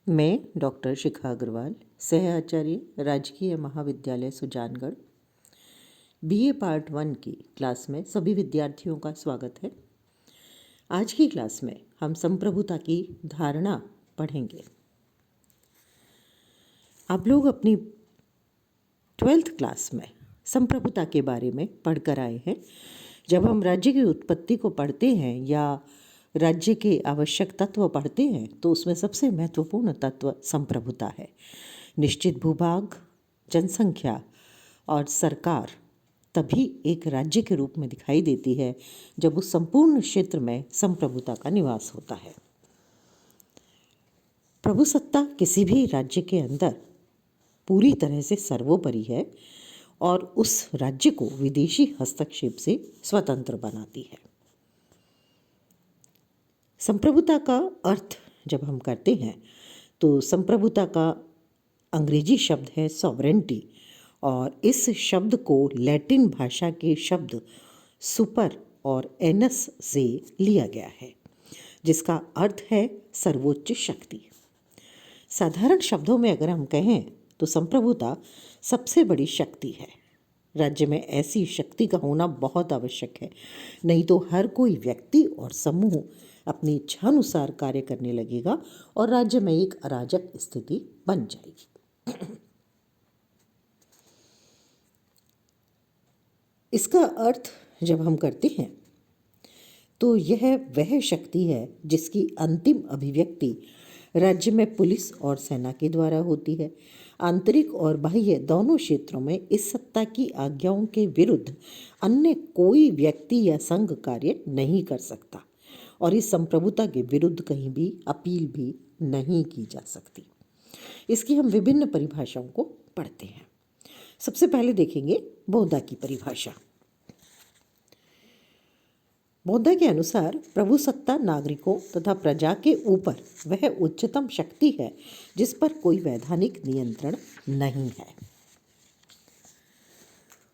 मैं डॉक्टर शिखा अग्रवाल, सह आचार्य, राजकीय महाविद्यालय सुजानगढ़, बीए पार्ट 1 की क्लास में सभी विद्यार्थियों का स्वागत है। आज की क्लास में हम संप्रभुता की धारणा पढ़ेंगे। आप लोग अपनी 12th क्लास में संप्रभुता के बारे में पढ़कर आए हैं। जब हम राज्य की उत्पत्ति को पढ़ते हैं या राज्य के आवश्यक तत्व पढ़ते हैं तो उसमें सबसे महत्वपूर्ण तत्व संप्रभुता है। निश्चित भूभाग, जनसंख्या और सरकार तभी एक राज्य के रूप में दिखाई देती है जब उस संपूर्ण क्षेत्र में संप्रभुता का निवास होता है। प्रभुसत्ता किसी भी राज्य के अंदर पूरी तरह से सर्वोपरि है और उस राज्य को विदेशी हस्तक्षेप से स्वतंत्र बनाती है। संप्रभुता का अर्थ जब हम करते हैं तो संप्रभुता का अंग्रेजी शब्द है सॉवरेंटी, और इस शब्द को लैटिन भाषा के शब्द सुपर और एनस से लिया गया है, जिसका अर्थ है सर्वोच्च शक्ति। साधारण शब्दों में अगर हम कहें तो संप्रभुता सबसे बड़ी शक्ति है। राज्य में ऐसी शक्ति का होना बहुत आवश्यक है, नहीं तो हर कोई व्यक्ति और समूह अपनी इच्छानुसार कार्य करने लगेगा और राज्य में एक अराजक स्थिति बन जाएगी। इसका अर्थ जब हम करते हैं तो यह वह शक्ति है जिसकी अंतिम अभिव्यक्ति राज्य में पुलिस और सेना के द्वारा होती है। आंतरिक और बाह्य दोनों क्षेत्रों में इस सत्ता की आज्ञाओं के विरुद्ध अन्य कोई व्यक्ति या संघ कार्य नहीं कर सकता और इस संप्रभुता के विरुद्ध कहीं भी अपील भी नहीं की जा सकती। इसकी हम विभिन्न परिभाषाओं को पढ़ते हैं। सबसे पहले देखेंगे बौद्धा की परिभाषा। बौद्धा के अनुसार प्रभुसत्ता नागरिकों तथा प्रजा के ऊपर वह उच्चतम शक्ति है जिस पर कोई वैधानिक नियंत्रण नहीं है।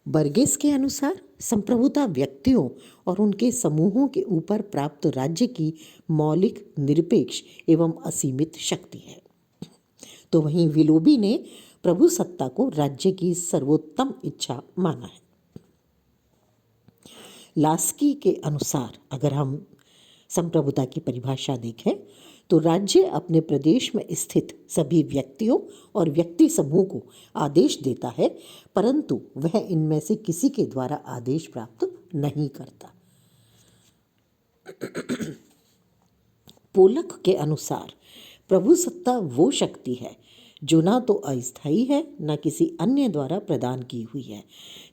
बर्गेस के अनुसार संप्रभुता व्यक्तियों और उनके समूहों के ऊपर प्राप्त राज्य की मौलिक, निरपेक्ष एवं असीमित शक्ति है। तो वहीं विलोबी ने प्रभुसत्ता को राज्य की सर्वोत्तम इच्छा माना है। लास्की के अनुसार अगर हम संप्रभुता की परिभाषा देखें तो राज्य अपने प्रदेश में स्थित सभी व्यक्तियों और व्यक्ति समूह को आदेश देता है, परंतु वह इनमें से किसी के द्वारा आदेश प्राप्त नहीं करता। पोलक के अनुसार प्रभुसत्ता वो शक्ति है जो ना तो अस्थायी है, न किसी अन्य द्वारा प्रदान की हुई है,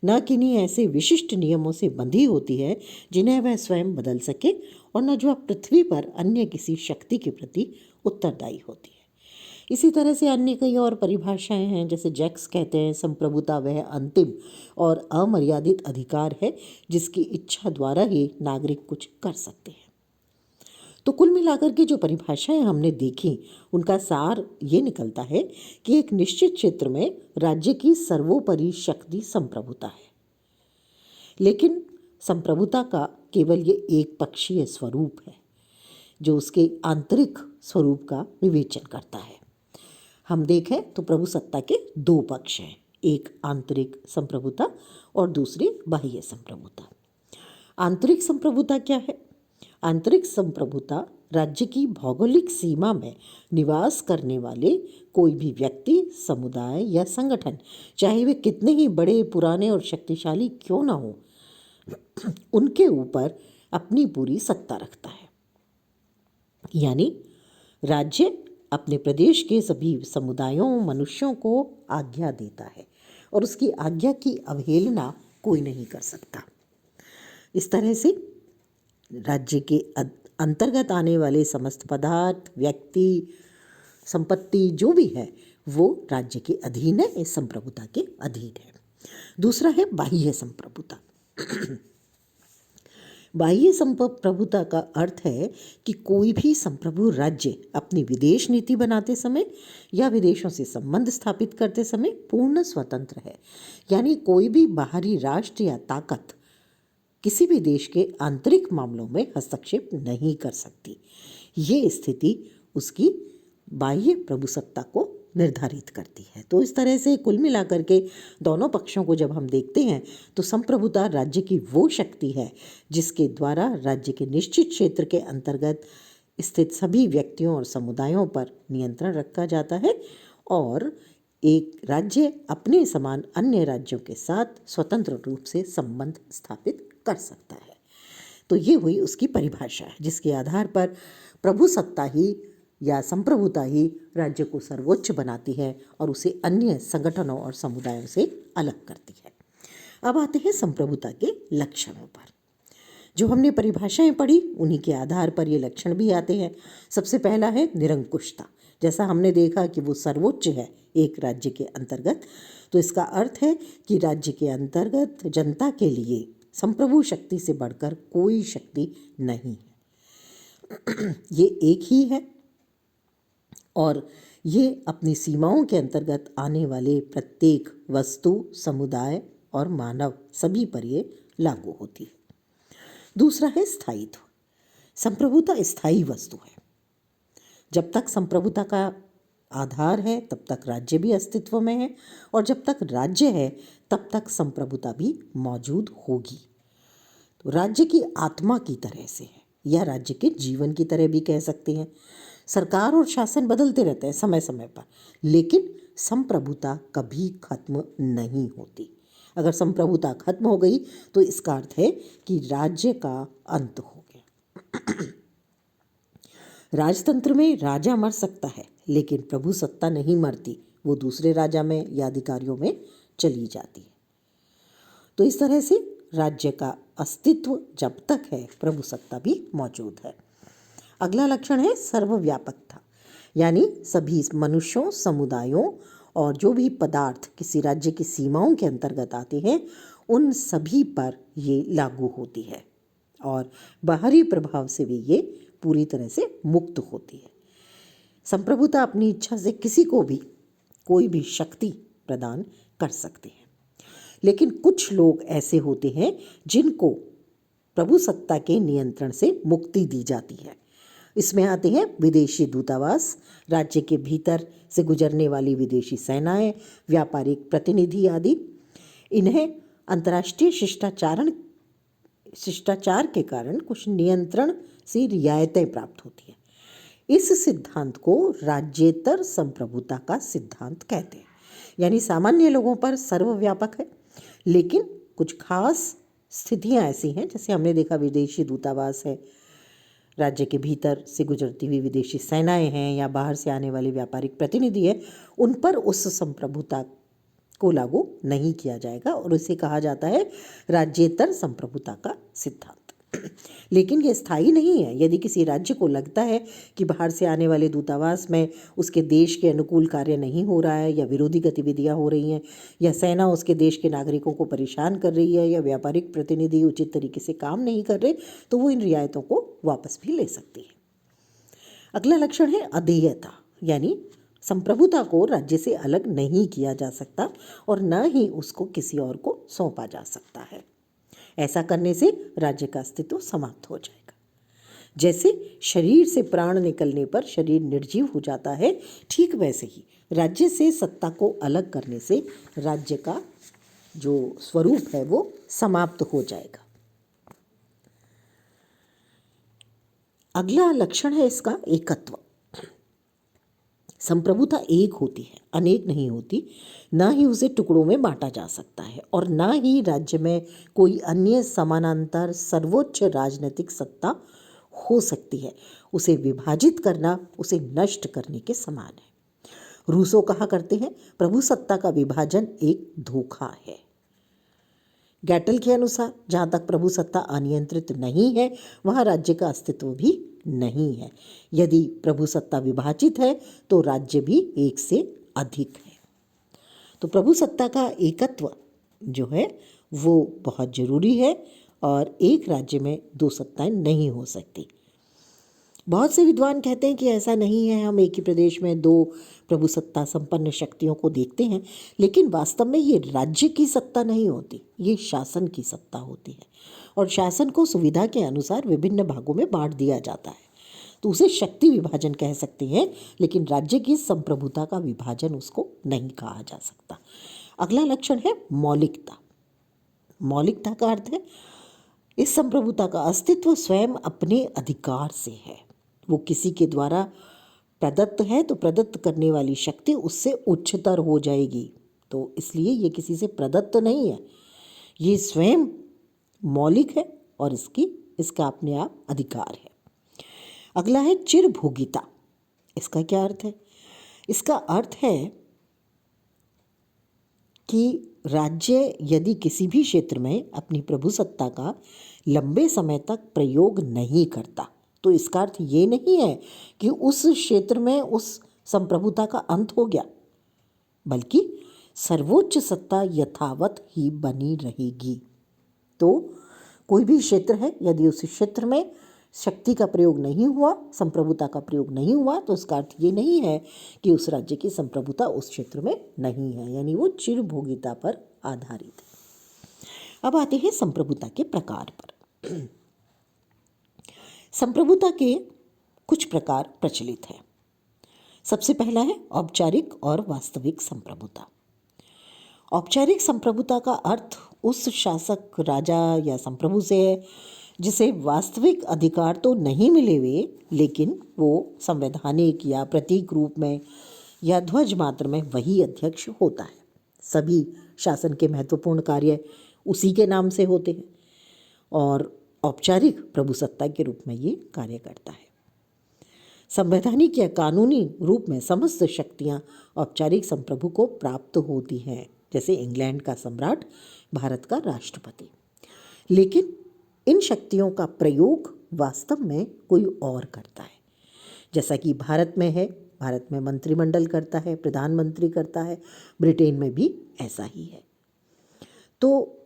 न किन्हीं ऐसे विशिष्ट नियमों से बंधी होती है जिन्हें वह स्वयं बदल सके, और न जो पृथ्वी पर अन्य किसी शक्ति के प्रति उत्तरदायी होती है। इसी तरह से अन्य कई और परिभाषाएं हैं, जैसे जैक्स कहते हैं संप्रभुता वह अंतिम और अमर्यादित अधिकार है जिसकी इच्छा द्वारा ही नागरिक कुछ कर सकते हैं। तो कुल मिलाकर के जो परिभाषाएं हमने देखी उनका सार ये निकलता है कि एक निश्चित क्षेत्र में राज्य की सर्वोपरि शक्ति संप्रभुता है, लेकिन संप्रभुता का केवल ये एक पक्षीय स्वरूप है जो उसके आंतरिक स्वरूप का विवेचन करता है। हम देखें तो प्रभुसत्ता के दो पक्ष हैं, एक आंतरिक संप्रभुता और दूसरी बाह्य संप्रभुता। आंतरिक संप्रभुता क्या है? आंतरिक संप्रभुता राज्य की भौगोलिक सीमा में निवास करने वाले कोई भी व्यक्ति, समुदाय या संगठन, चाहे वे कितने ही बड़े, पुराने और शक्तिशाली क्यों ना हो, उनके ऊपर अपनी पूरी सत्ता रखता है। यानी राज्य अपने प्रदेश के सभी समुदायों, मनुष्यों को आज्ञा देता है और उसकी आज्ञा की अवहेलना कोई नहीं कर सकता। इस तरह से राज्य के अंतर्गत आने वाले समस्त पदार्थ, व्यक्ति, संपत्ति जो भी है वो राज्य के अधीन है, इस संप्रभुता के अधीन है। दूसरा है बाह्य संप्रभुता। बाह्य संप्रभुता का अर्थ है कि कोई भी संप्रभु राज्य अपनी विदेश नीति बनाते समय या विदेशों से संबंध स्थापित करते समय पूर्ण स्वतंत्र है। यानी कोई भी बाहरी राष्ट्र या ताकत किसी भी देश के आंतरिक मामलों में हस्तक्षेप नहीं कर सकती। ये स्थिति उसकी बाह्य प्रभुसत्ता को निर्धारित करती है। तो इस तरह से कुल मिलाकर के दोनों पक्षों को जब हम देखते हैं तो संप्रभुता राज्य की वो शक्ति है जिसके द्वारा राज्य के निश्चित क्षेत्र के अंतर्गत स्थित सभी व्यक्तियों और समुदायों पर नियंत्रण रखा जाता है और एक राज्य अपने समान अन्य राज्यों के साथ स्वतंत्र रूप से संबंध स्थापित कर सकता है। तो ये हुई उसकी परिभाषा जिसके आधार पर प्रभुसत्ता ही या संप्रभुता ही राज्य को सर्वोच्च बनाती है और उसे अन्य संगठनों और समुदायों से अलग करती है। अब आते हैं संप्रभुता के लक्षणों पर। जो हमने परिभाषाएं पढ़ी उन्हीं के आधार पर ये लक्षण भी आते हैं। सबसे पहला है निरंकुशता। जैसा हमने देखा कि वो सर्वोच्च है एक राज्य के अंतर्गत, तो इसका अर्थ है कि राज्य के अंतर्गत जनता के लिए संप्रभु शक्ति से बढ़कर कोई शक्ति नहीं है। ये एक ही है और ये अपनी सीमाओं के अंतर्गत आने वाले प्रत्येक वस्तु, समुदाय और मानव सभी पर ये लागू होती है। दूसरा है स्थायित्व। संप्रभुता स्थायी वस्तु है। जब तक संप्रभुता का आधार है तब तक राज्य भी अस्तित्व में है और जब तक राज्य है तब तक संप्रभुता भी मौजूद होगी। तो राज्य की आत्मा की तरह से है या राज्य के जीवन की तरह भी कह सकते हैं। सरकार और शासन बदलते रहते हैं समय समय पर, लेकिन संप्रभुता कभी खत्म नहीं होती। अगर संप्रभुता खत्म हो गई तो इसका अर्थ है कि राज्य का अंत हो गया। राजतंत्र में राजा मर सकता है लेकिन प्रभुसत्ता नहीं मरती, वो दूसरे राजा में या अधिकारियों में चली जाती है। तो इस तरह से राज्य का अस्तित्व जब तक है प्रभुसत्ता भी मौजूद है। अगला लक्षण है सर्वव्यापकता, यानी सभी मनुष्यों, समुदायों और जो भी पदार्थ किसी राज्य की सीमाओं के अंतर्गत आते हैं उन सभी पर ये लागू होती है और बाहरी प्रभाव से भी ये पूरी तरह से मुक्त होती है। संप्रभुता अपनी इच्छा से किसी को भी कोई भी शक्ति प्रदान कर सकती है, लेकिन कुछ लोग ऐसे होते हैं जिनको प्रभुसत्ता के नियंत्रण से मुक्ति दी जाती है। इसमें आते हैं विदेशी दूतावास, राज्य के भीतर से गुजरने वाली विदेशी सेनाएं, व्यापारिक प्रतिनिधि आदि। इन्हें अंतर्राष्ट्रीय शिष्टाचार के कारण कुछ नियंत्रण से रियायतें प्राप्त होती हैं। इस सिद्धांत को राज्येतर संप्रभुता का सिद्धांत कहते हैं, यानी सामान्य लोगों पर सर्वव्यापक है, लेकिन कुछ खास स्थितियां ऐसी हैं, जैसे हमने देखा विदेशी दूतावास है, राज्य के भीतर से गुजरती हुई विदेशी सेनाएं हैं या बाहर से आने वाले व्यापारिक प्रतिनिधि हैं, उन पर उस संप्रभुता को लागू नहीं किया जाएगा और इसे कहा जाता है राज्येतर संप्रभुता का सिद्धांत। लेकिन ये स्थायी नहीं है। यदि किसी राज्य को लगता है कि बाहर से आने वाले दूतावास में उसके देश के अनुकूल कार्य नहीं हो रहा है या विरोधी गतिविधियां हो रही हैं या सेना उसके देश के नागरिकों को परेशान कर रही है या व्यापारिक प्रतिनिधि उचित तरीके से काम नहीं कर रहे, तो वो इन रियायतों को वापस भी ले सकती है। अगला लक्षण है अधेयता, यानी संप्रभुता को राज्य से अलग नहीं किया जा सकता और न ही उसको किसी और को सौंपा जा सकता है। ऐसा करने से राज्य का अस्तित्व समाप्त हो जाएगा। जैसे शरीर से प्राण निकलने पर शरीर निर्जीव हो जाता है, ठीक वैसे ही राज्य से सत्ता को अलग करने से राज्य का जो स्वरूप है वो समाप्त हो जाएगा। अगला लक्षण है इसका एकत्व। संप्रभुता एक होती है, अनेक नहीं होती। ना ही उसे टुकड़ों में बांटा जा सकता है और ना ही राज्य में कोई अन्य समानांतर सर्वोच्च राजनीतिक सत्ता हो सकती है। उसे विभाजित करना उसे नष्ट करने के समान है। रूसो कहा करते हैं, प्रभुसत्ता का विभाजन एक धोखा है। गैटल के अनुसार जहाँ तक प्रभुसत्ता अनियंत्रित नहीं है वहाँ राज्य का अस्तित्व भी नहीं है। यदि प्रभुसत्ता विभाजित है तो राज्य भी एक से अधिक है। तो प्रभुसत्ता का एकत्व जो है वो बहुत जरूरी है और एक राज्य में दो सत्ताएं नहीं हो सकती। बहुत से विद्वान कहते हैं कि ऐसा नहीं है, हम एक ही प्रदेश में दो प्रभुसत्ता संपन्न शक्तियों को देखते हैं, लेकिन वास्तव में ये राज्य की सत्ता नहीं होती, ये शासन की सत्ता होती है और शासन को सुविधा के अनुसार विभिन्न भागों में बांट दिया जाता है तो उसे शक्ति विभाजन कह सकते हैं, लेकिन राज्य की संप्रभुता का विभाजन उसको नहीं कहा जा सकता। अगला लक्षण है मौलिकता। मौलिकता का अर्थ है इस संप्रभुता का अस्तित्व स्वयं अपने अधिकार से है। वो किसी के द्वारा प्रदत्त है तो प्रदत्त करने वाली शक्ति उससे उच्चतर हो जाएगी, तो इसलिए ये किसी से प्रदत्त नहीं है, ये स्वयं मौलिक है और इसका अपने आप अधिकार है। अगला है चिरभोगिता। इसका क्या अर्थ है? इसका अर्थ है कि राज्य यदि किसी भी क्षेत्र में अपनी प्रभुसत्ता का लंबे समय तक प्रयोग नहीं करता तो इसका अर्थ ये नहीं है कि उस क्षेत्र में उस संप्रभुता का अंत हो गया, बल्कि सर्वोच्च सत्ता यथावत ही बनी रहेगी। तो कोई भी क्षेत्र है, यदि उस क्षेत्र में शक्ति का प्रयोग नहीं हुआ, संप्रभुता का प्रयोग नहीं हुआ, तो उसका अर्थ ये नहीं है कि उस राज्य की संप्रभुता उस क्षेत्र में नहीं है, यानी वो चिरभोगिता पर आधारित है। अब आते हैं संप्रभुता के प्रकार पर। संप्रभुता के कुछ प्रकार प्रचलित हैं। सबसे पहला है औपचारिक और वास्तविक संप्रभुता। औपचारिक संप्रभुता का अर्थ उस शासक, राजा या संप्रभु से है जिसे वास्तविक अधिकार तो नहीं मिले हुए, लेकिन वो संवैधानिक या प्रतीक रूप में या ध्वज मात्र में वही अध्यक्ष होता है। सभी शासन के महत्वपूर्ण कार्य उसी के नाम से होते हैं और औपचारिक प्रभुसत्ता के रूप में ये कार्य करता है। संवैधानिक या कानूनी रूप में समस्त शक्तियाँ औपचारिक संप्रभु को प्राप्त होती हैं, जैसे इंग्लैंड का सम्राट, भारत का राष्ट्रपति। लेकिन इन शक्तियों का प्रयोग वास्तव में कोई और करता है। जैसा कि भारत में है, भारत में मंत्रिमंडल करता है, प्रधानमंत्री करता है, ब्रिटेन में भी ऐसा ही है। तो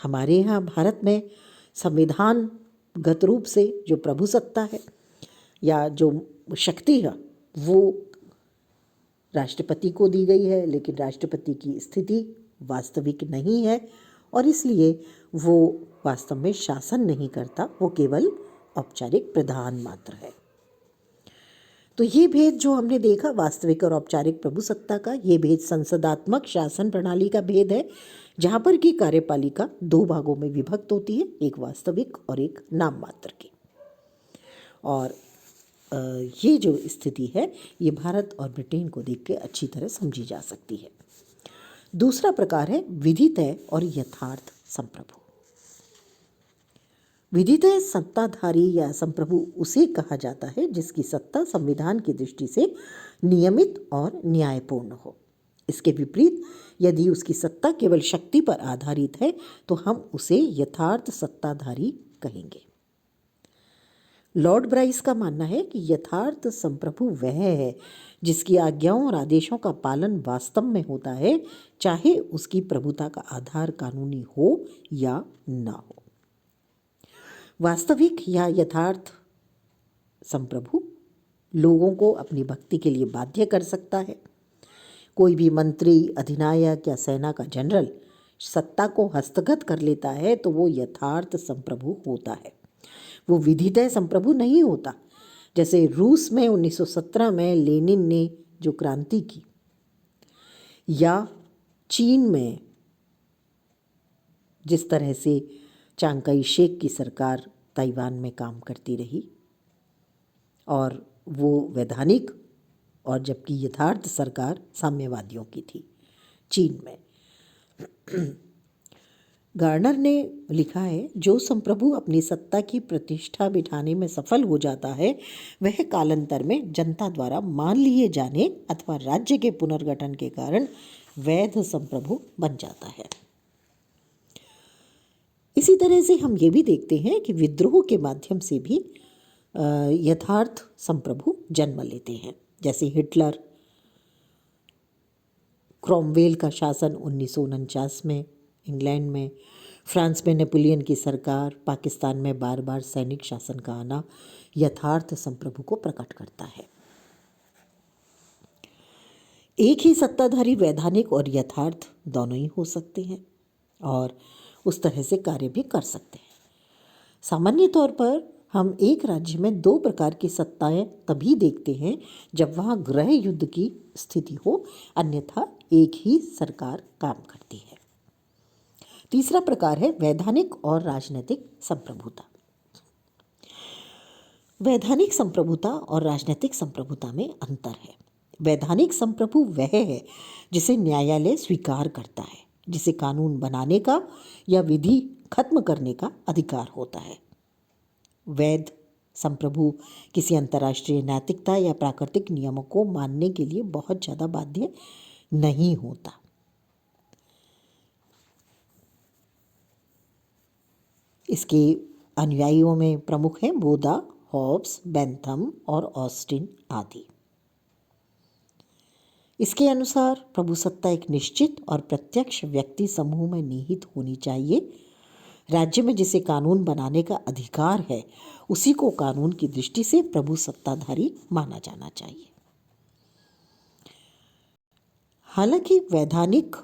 हमारे यहाँ भारत में संविधानगत रूप से जो प्रभुसत्ता है या जो शक्ति है वो राष्ट्रपति को दी गई है, लेकिन राष्ट्रपति की स्थिति वास्तविक नहीं है और इसलिए वो वास्तव में शासन नहीं करता, वो केवल औपचारिक प्रधान मात्र है। तो ये भेद जो हमने देखा वास्तविक और औपचारिक प्रभुसत्ता का, ये भेद संसदात्मक शासन प्रणाली का भेद है, जहाँ पर की कार्यपालिका दो भागों में विभक्त होती है, एक वास्तविक और एक नाम मात्र की। और ये जो स्थिति है ये भारत और ब्रिटेन को देख के अच्छी तरह समझी जा सकती है। दूसरा प्रकार है विधितय और यथार्थ संप्रभु। विधितय सत्ताधारी या संप्रभु उसे कहा जाता है जिसकी सत्ता संविधान की दृष्टि से नियमित और न्यायपूर्ण हो। इसके विपरीत यदि उसकी सत्ता केवल शक्ति पर आधारित है तो हम उसे यथार्थ सत्ताधारी कहेंगे। लॉर्ड ब्राइस का मानना है कि यथार्थ संप्रभु वह है जिसकी आज्ञाओं और आदेशों का पालन वास्तव में होता है, चाहे उसकी प्रभुता का आधार कानूनी हो या ना हो। वास्तविक या यथार्थ संप्रभु लोगों को अपनी भक्ति के लिए बाध्य कर सकता है। कोई भी मंत्री, अधिनायक या सेना का जनरल सत्ता को हस्तगत कर लेता है तो वो यथार्थ संप्रभु होता है, वो विधितय संप्रभु नहीं होता। जैसे रूस में 1917 में लेनिन ने जो क्रांति की, या चीन में जिस तरह से चांग काई शेक की सरकार ताइवान में काम करती रही, और वो वैधानिक और जबकि यथार्थ सरकार साम्यवादियों की थी चीन में। गार्नर ने लिखा है, जो संप्रभु अपनी सत्ता की प्रतिष्ठा बिठाने में सफल हो जाता है वह कालांतर में जनता द्वारा मान लिए जाने अथवा राज्य के पुनर्गठन के कारण वैध संप्रभु बन जाता है। इसी तरह से हम ये भी देखते हैं कि विद्रोह के माध्यम से भी यथार्थ संप्रभु जन्म लेते हैं, जैसे हिटलर, क्रोमवेल का शासन 1949 में इंग्लैंड में, फ्रांस में नेपोलियन की सरकार, पाकिस्तान में बार बार सैनिक शासन का आना यथार्थ संप्रभु को प्रकट करता है। एक ही सत्ताधारी वैधानिक और यथार्थ दोनों ही हो सकते हैं और उस तरह से कार्य भी कर सकते हैं। सामान्य तौर पर हम एक राज्य में दो प्रकार की सत्ताएं तभी देखते हैं जब वहाँ गृह युद्ध की स्थिति हो, अन्यथा एक ही सरकार काम करती है। तीसरा प्रकार है वैधानिक और राजनीतिक संप्रभुता। वैधानिक संप्रभुता और राजनीतिक संप्रभुता में अंतर है। वैधानिक संप्रभु वह है जिसे न्यायालय स्वीकार करता है, जिसे कानून बनाने का या विधि खत्म करने का अधिकार होता है। वैध संप्रभु किसी अंतर्राष्ट्रीय नैतिकता या प्राकृतिक नियमों को मानने के लिए बहुत ज़्यादा बाध्य नहीं होता। इसके अनुयायियों में प्रमुख हैं बोधा, हॉब्स, बेंथम और ऑस्टिन आदि। इसके अनुसार प्रभुसत्ता एक निश्चित और प्रत्यक्ष व्यक्ति समूह में निहित होनी चाहिए। राज्य में जिसे कानून बनाने का अधिकार है उसी को कानून की दृष्टि से प्रभुसत्ताधारी माना जाना चाहिए। हालांकि वैधानिक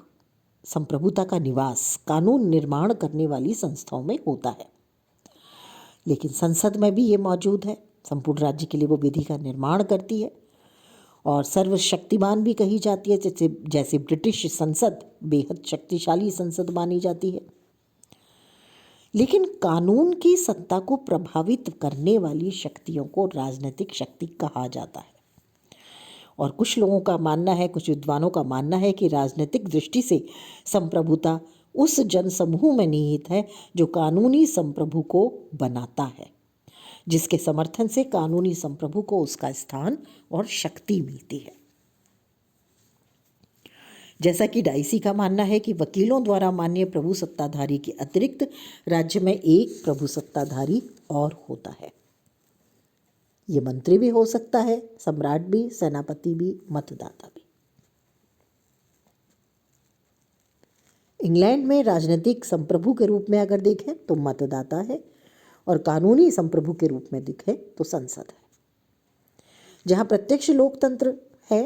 संप्रभुता का निवास कानून निर्माण करने वाली संस्थाओं में होता है, लेकिन संसद में भी ये मौजूद है। संपूर्ण राज्य के लिए वो विधि का निर्माण करती है और सर्वशक्तिमान भी कही जाती है। जैसे ब्रिटिश संसद बेहद शक्तिशाली संसद मानी जाती है। लेकिन कानून की सत्ता को प्रभावित करने वाली शक्तियों को राजनीतिक शक्ति कहा जाता है। और कुछ लोगों का मानना है, कुछ विद्वानों का मानना है कि राजनीतिक दृष्टि से संप्रभुता उस जनसमूह में निहित है जो कानूनी संप्रभु को बनाता है, जिसके समर्थन से कानूनी संप्रभु को उसका स्थान और शक्ति मिलती है। जैसा कि डाइसी का मानना है कि वकीलों द्वारा मान्य प्रभुसत्ताधारी के अतिरिक्त राज्य में एक प्रभुसत्ताधारी और होता है। ये मंत्री भी हो सकता है, सम्राट भी, सेनापति भी, मतदाता भी। इंग्लैंड में राजनीतिक संप्रभु के रूप में अगर देखें तो मतदाता है और कानूनी संप्रभु के रूप में देखें तो संसद है। जहाँ प्रत्यक्ष लोकतंत्र है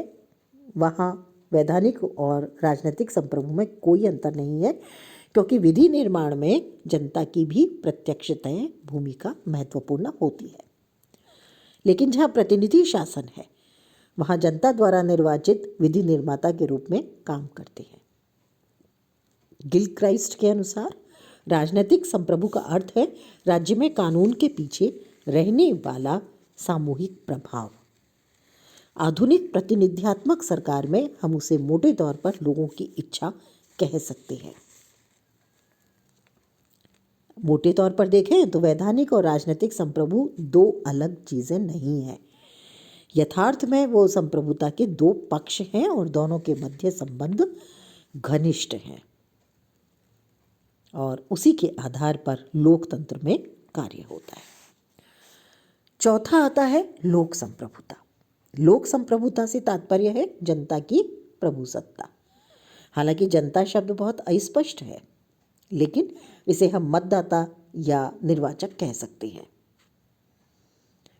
वहाँ वैधानिक और राजनीतिक संप्रभु में कोई अंतर नहीं है, क्योंकि विधि निर्माण में जनता की भी प्रत्यक्षतः भूमिका महत्वपूर्ण होती है। लेकिन जहाँ प्रतिनिधि शासन है वहाँ जनता द्वारा निर्वाचित विधि निर्माता के रूप में काम करते हैं। गिलक्राइस्ट के अनुसार राजनीतिक संप्रभु का अर्थ है राज्य में कानून के पीछे रहने वाला सामूहिक प्रभाव। आधुनिक प्रतिनिध्यात्मक सरकार में हम उसे मोटे तौर पर लोगों की इच्छा कह सकते हैं। मोटे तौर पर देखें तो वैधानिक और राजनीतिक संप्रभु दो अलग चीज़ें नहीं हैं। यथार्थ में वो संप्रभुता के दो पक्ष हैं और दोनों के मध्य संबंध घनिष्ठ हैं और उसी के आधार पर लोकतंत्र में कार्य होता है। चौथा आता है लोक संप्रभुता। लोक संप्रभुता से तात्पर्य है जनता की प्रभुसत्ता। हालांकि जनता शब्द बहुत अस्पष्ट है, लेकिन इसे हम मतदाता या निर्वाचक कह सकते हैं।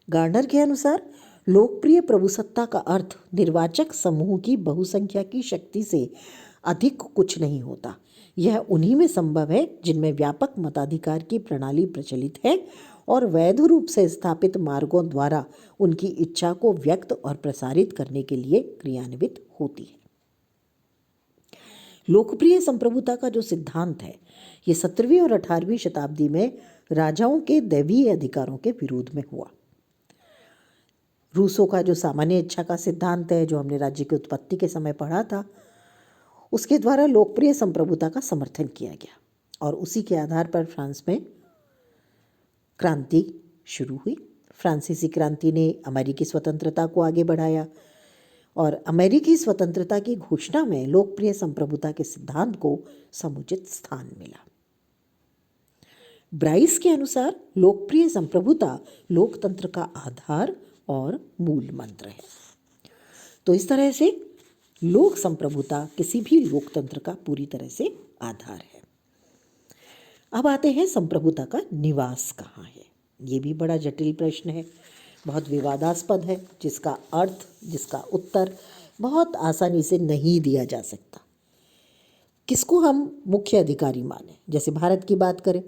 गार्डनर के अनुसार लोकप्रिय प्रभुसत्ता का अर्थ निर्वाचक समूह की बहुसंख्या की शक्ति से अधिक कुछ नहीं होता। यह उन्हीं में संभव है जिनमें व्यापक मताधिकार की प्रणाली प्रचलित है और वैध रूप से स्थापित मार्गों द्वारा उनकी इच्छा को व्यक्त और प्रसारित करने के लिए क्रियान्वित होती है। लोकप्रिय संप्रभुता का जो सिद्धांत है ये 17वीं और 18वीं शताब्दी में राजाओं के दैवीय अधिकारों के विरोध में हुआ। रूसों का जो सामान्य इच्छा का सिद्धांत है, जो हमने राज्य की उत्पत्ति के समय पढ़ा था, उसके द्वारा लोकप्रिय संप्रभुता का समर्थन किया गया और उसी के आधार पर फ्रांस में क्रांति शुरू हुई। फ्रांसीसी क्रांति ने अमेरिकी स्वतंत्रता को आगे बढ़ाया और अमेरिकी स्वतंत्रता की घोषणा में लोकप्रिय संप्रभुता के सिद्धांत को समुचित स्थान मिला। ब्राइस के अनुसार लोकप्रिय संप्रभुता लोकतंत्र का आधार और मूल मंत्र है। तो इस तरह से लोक संप्रभुता किसी भी लोकतंत्र का पूरी तरह से आधार है। अब आते हैं संप्रभुता का निवास कहाँ है। ये भी बड़ा जटिल प्रश्न है, बहुत विवादास्पद है, जिसका अर्थ, जिसका उत्तर बहुत आसानी से नहीं दिया जा सकता। किसको हम मुख्य अधिकारी माने? जैसे भारत की बात करें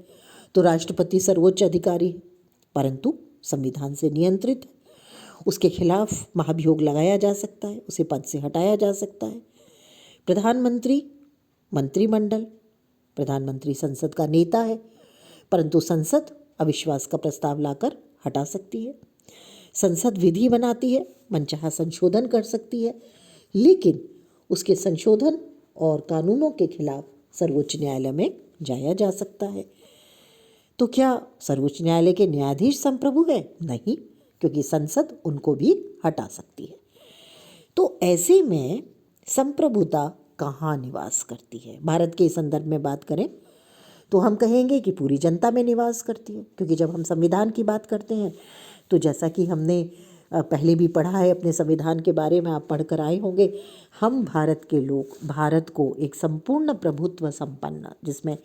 तो राष्ट्रपति सर्वोच्च अधिकारी है, परंतु संविधान से नियंत्रित है, उसके खिलाफ महाभियोग लगाया जा सकता है, उसे पद से हटाया जा सकता है। प्रधानमंत्री मंत्रिमंडल, प्रधानमंत्री संसद का नेता है, परंतु संसद अविश्वास का प्रस्ताव लाकर हटा सकती है। संसद विधि बनाती है, मनचाहा संशोधन कर सकती है, लेकिन उसके संशोधन और कानूनों के खिलाफ सर्वोच्च न्यायालय में जाया जा सकता है। तो क्या सर्वोच्च न्यायालय के न्यायाधीश संप्रभु है? नहीं, क्योंकि संसद उनको भी हटा सकती है। तो ऐसे में संप्रभुता कहाँ निवास करती है? भारत के संदर्भ में बात करें तो हम कहेंगे कि पूरी जनता में निवास करती है, क्योंकि जब हम संविधान की बात करते हैं तो जैसा कि हमने पहले भी पढ़ा है अपने संविधान के बारे में, आप पढ़कर आए होंगे, हम भारत के लोग भारत को एक संपूर्ण प्रभुत्व संपन्न, जिसमें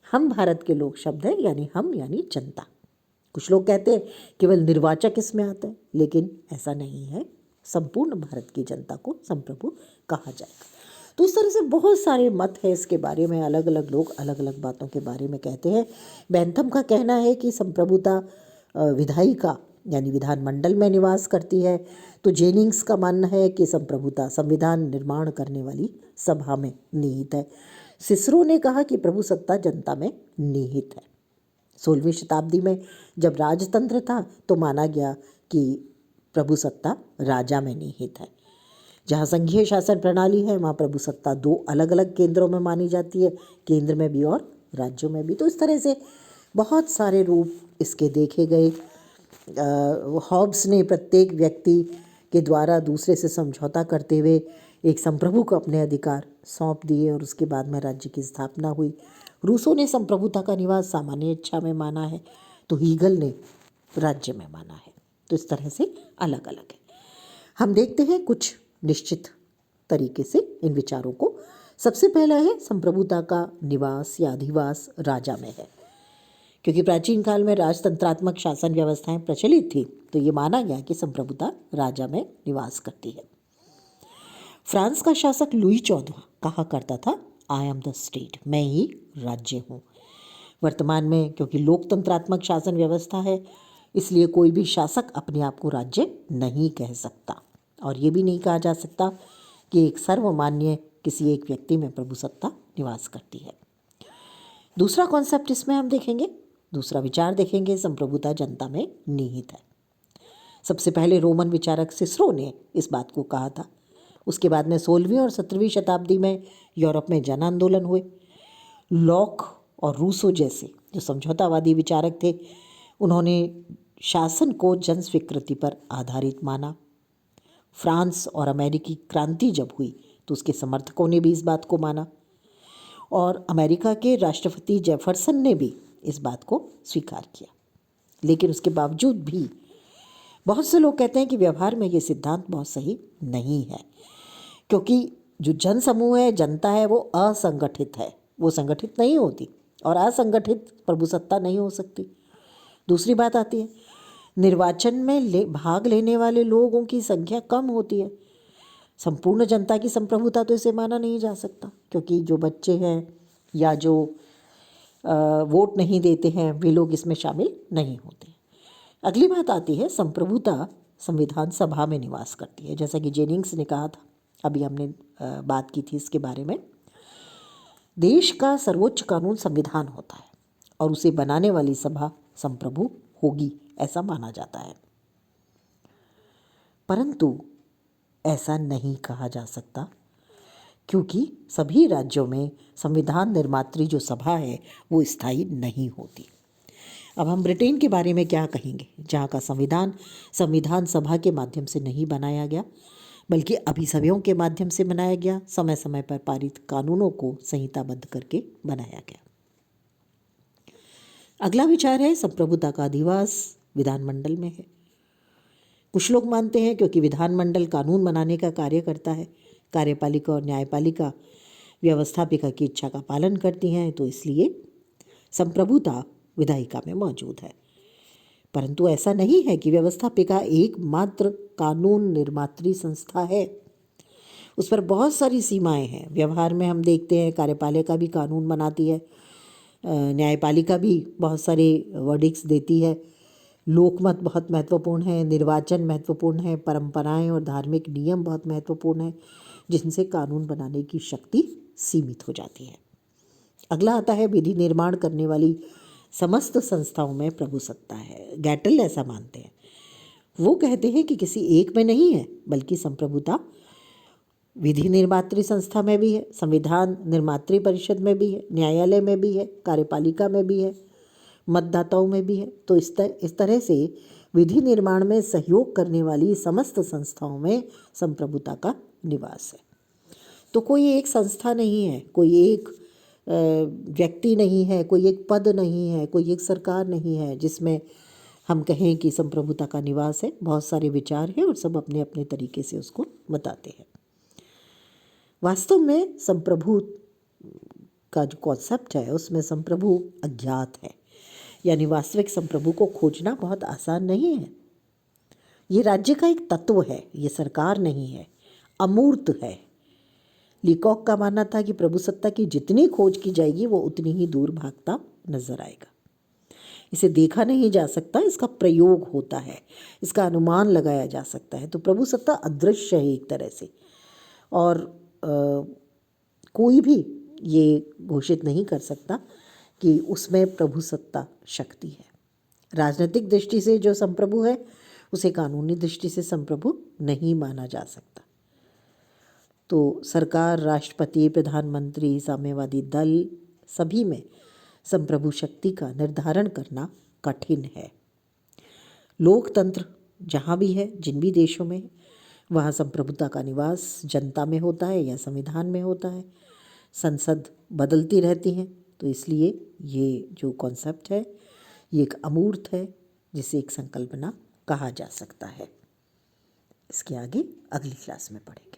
हम भारत के लोग शब्द है, यानी हम यानी जनता। कुछ लोग कहते हैं केवल निर्वाचक इसमें आते हैं, लेकिन ऐसा नहीं है, संपूर्ण भारत की जनता को संप्रभु कहा जाएगा। तो इस तरह से बहुत सारे मत है इसके बारे में, अलग अलग लोग अलग अलग बातों के बारे में कहते हैं। बैंथम का कहना है कि संप्रभुता विधायिका यानी विधानमंडल में निवास करती है, तो जेनिंग्स का मानना है कि संप्रभुता संविधान निर्माण करने वाली सभा में निहित है। सिसरो ने कहा कि प्रभुसत्ता जनता में निहित है। 16वीं शताब्दी में जब राजतंत्र था तो माना गया कि प्रभुसत्ता राजा में निहित है। जहाँ संघीय शासन प्रणाली है वहाँ प्रभुसत्ता दो अलग अलग केंद्रों में मानी जाती है, केंद्र में भी और राज्यों में भी। तो इस तरह से बहुत सारे रूप इसके देखे गए। हॉब्स ने प्रत्येक व्यक्ति के द्वारा दूसरे से समझौता करते हुए एक संप्रभु को अपने अधिकार सौंप दिए और उसके बाद में राज्य की स्थापना हुई। रूसो ने संप्रभुता का निवास सामान्य इच्छा में माना है, तो हीगल ने राज्य में माना है। तो इस तरह से अलग अलग है। हम देखते हैं कुछ निश्चित तरीके से इन विचारों को। सबसे पहला है संप्रभुता का निवास या अधिवास राजा में है, क्योंकि प्राचीन काल में राजतंत्रात्मक शासन व्यवस्थाएं प्रचलित थी, तो ये माना गया कि संप्रभुता राजा में निवास करती है। फ्रांस का शासक लुई 14वां कहा करता था, आई एम द स्टेट, मैं ही राज्य हूँ। वर्तमान में क्योंकि लोकतंत्रात्मक शासन व्यवस्था है, इसलिए कोई भी शासक अपने आप को राज्य नहीं कह सकता, और ये भी नहीं कहा जा सकता कि एक सर्वमान्य किसी एक व्यक्ति में प्रभुसत्ता निवास करती है। दूसरा कॉन्सेप्ट इसमें हम देखेंगे, दूसरा विचार देखेंगे, संप्रभुता जनता में निहित है। सबसे पहले रोमन विचारक सिसरो ने इस बात को कहा था। उसके बाद में 16वीं और 17वीं शताब्दी में यूरोप में जन आंदोलन हुए। लॉक और रूसो जैसे जो समझौतावादी विचारक थे, उन्होंने शासन को जन स्वीकृति पर आधारित माना। फ्रांस और अमेरिकी क्रांति जब हुई तो उसके समर्थकों ने भी इस बात को माना, और अमेरिका के राष्ट्रपति जेफरसन ने भी इस बात को स्वीकार किया। लेकिन उसके बावजूद भी बहुत से लोग कहते हैं कि व्यवहार में ये सिद्धांत बहुत सही नहीं है, क्योंकि जो जन समूह है, जनता है, वो असंगठित है, वो संगठित नहीं होती, और असंगठित प्रभुसत्ता नहीं हो सकती। दूसरी बात आती है, निर्वाचन में भाग लेने वाले लोगों की संख्या कम होती है। संपूर्ण जनता की संप्रभुता तो इसे माना नहीं जा सकता, क्योंकि जो बच्चे हैं या जो वोट नहीं देते हैं वे लोग इसमें शामिल नहीं होते। अगली बात आती है, संप्रभुता संविधान सभा में निवास करती है। जैसा कि जेनिंग्स ने कहा था, अभी हमने बात की थी इसके बारे में। देश का सर्वोच्च कानून संविधान होता है और उसे बनाने वाली सभा संप्रभु होगी, ऐसा माना जाता है। परंतु ऐसा नहीं कहा जा सकता, क्योंकि सभी राज्यों में संविधान निर्मात्री जो सभा है वो स्थायी नहीं होती। अब हम ब्रिटेन के बारे में क्या कहेंगे, जहाँ का संविधान सभा के माध्यम से नहीं बनाया गया, बल्कि अभिसभ्यों के माध्यम से बनाया गया, समय समय पर पारित कानूनों को संहिताबद्ध करके बनाया गया। अगला विचार है, संप्रभुता का अधिवास विधानमंडल में है। कुछ लोग मानते हैं क्योंकि विधानमंडल कानून बनाने का कार्य करता है, कार्यपालिका और न्यायपालिका व्यवस्थापिका की इच्छा का पालन करती हैं, तो इसलिए संप्रभुता विधायिका में मौजूद है। परंतु ऐसा नहीं है कि व्यवस्थापिका एकमात्र कानून निर्मात्री संस्था है, उस पर बहुत सारी सीमाएं हैं। व्यवहार में हम देखते हैं कार्यपालिका भी कानून बनाती है, न्यायपालिका भी बहुत सारे वर्डिक्ट्स देती है, लोकमत बहुत महत्वपूर्ण है, निर्वाचन महत्वपूर्ण है, परंपराएं और धार्मिक नियम बहुत महत्वपूर्ण है, जिनसे कानून बनाने की शक्ति सीमित हो जाती है। अगला आता है विधि निर्माण करने वाली समस्त संस्थाओं में प्रभु सत्ता है। गैटल ऐसा मानते हैं। वो कहते हैं कि किसी एक में नहीं है, बल्कि संप्रभुता विधि निर्मात्री संस्था में भी है, संविधान निर्मात्री परिषद में भी है, न्यायालय में भी है, कार्यपालिका में भी है, मतदाताओं में भी है। तो इस तरह से विधि निर्माण में सहयोग करने वाली समस्त संस्थाओं में संप्रभुता का निवास है। तो कोई एक संस्था नहीं है, कोई एक व्यक्ति नहीं है, कोई एक पद नहीं है, कोई एक सरकार नहीं है जिसमें हम कहें कि संप्रभुता का निवास है। बहुत सारे विचार हैं और सब अपने अपने तरीके से उसको बताते हैं। वास्तव में संप्रभु का जो कॉन्सेप्ट है उसमें संप्रभु अज्ञात है, यानी वास्तविक संप्रभु को खोजना बहुत आसान नहीं है। ये राज्य का एक तत्व है, ये सरकार नहीं है, अमूर्त है। लीकॉक का मानना था कि प्रभु सत्ता की जितनी खोज की जाएगी वो उतनी ही दूर भागता नजर आएगा। इसे देखा नहीं जा सकता, इसका प्रयोग होता है, इसका अनुमान लगाया जा सकता है। तो प्रभु सत्ता अदृश्य है एक तरह से, और कोई भी ये घोषित नहीं कर सकता कि उसमें प्रभु सत्ता शक्ति है। राजनीतिक दृष्टि से जो संप्रभु है उसे कानूनी दृष्टि से संप्रभु नहीं माना जा सकता। तो सरकार, राष्ट्रपति, प्रधानमंत्री, साम्यवादी दल, सभी में संप्रभु शक्ति का निर्धारण करना कठिन है। लोकतंत्र जहाँ भी है, जिन भी देशों में, वहाँ संप्रभुता का निवास जनता में होता है या संविधान में होता है। संसद बदलती रहती हैं, तो इसलिए ये जो कॉन्सेप्ट है ये एक अमूर्त है, जिसे एक संकल्पना कहा जा सकता है। इसके आगे अगली क्लास में पढ़ेंगे।